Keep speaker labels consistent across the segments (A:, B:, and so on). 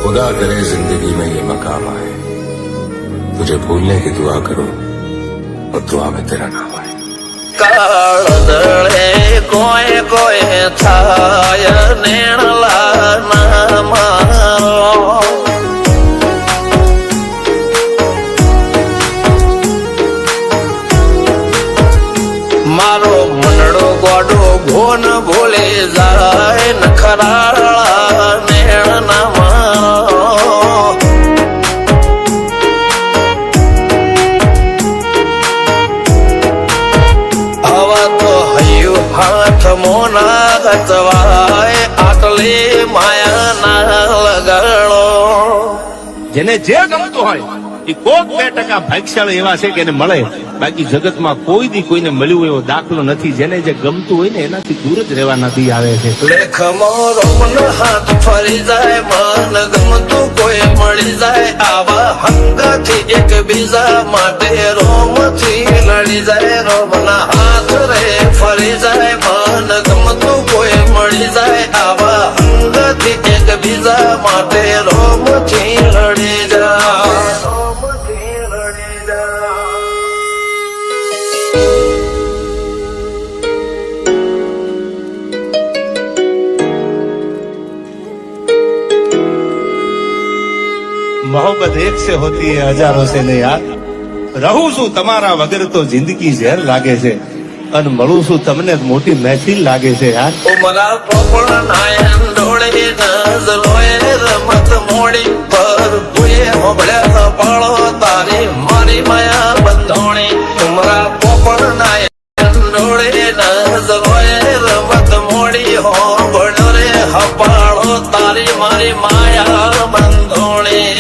A: खुदा करे जिंदगी में ये मकाम आए, तुझे भूलने की दुआ करो और दुआ में तेरा नाम आए।
B: કાળદળે કોઈ કોઈ થાય નેણલા ના મારો મારો મનડો ગોડો ભોન ભૂલે જાય નખરાળા નેણ ના મારો હાથ મોના ગતવાય આટલે માયા ના લગાડો
C: જેને જે ગમતું હોય એ કોક 2% ભાગ્યશાળી એવા છે કે એને મળે, બાકી જગતમાં કોઈ દી કોઈને મળ્યું એવો દાખલો નથી. જેને જે ગમતું હોય ને એનાથી દૂર જ રહેવાના દી આવે છે.
B: લેખમો રોમન હાથ ફરી જાય, મન ગમતું કોઈ મળી જાય, આવા હંગથી એકબીજા માટે રોમથી લડી જાય. રોમના હાથ રે ફરી જાય, મન ગમતું કોઈ મળી જાય, આવા હંગથી એકબીજા માટે રોમથી લડી જાય.
C: मोहब्बत एक से होती है हजारों से नहीं यार. રહું છું તમારા વગર તો જિંદગી ઝેર લાગે છે, અને મળું છું તમને મોટી મહેફિલ લાગે છે યાર.
B: ઉમરા પોપળ નાયન ડોળે નજરોએ રમત મોડી પર ભૂએ હોબળ્યા પાળો તારી મારી માયા બંધોણી. ઉમરા પોપળ નાયન ડોળે નજરોએ રમત મોડી હોબળ્યો રે હપાળો તારી મારી માયા બંધોણી.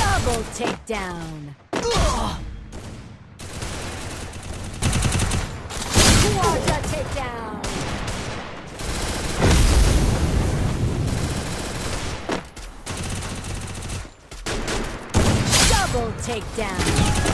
D: Double takedown. Quadra takedown. Double takedown.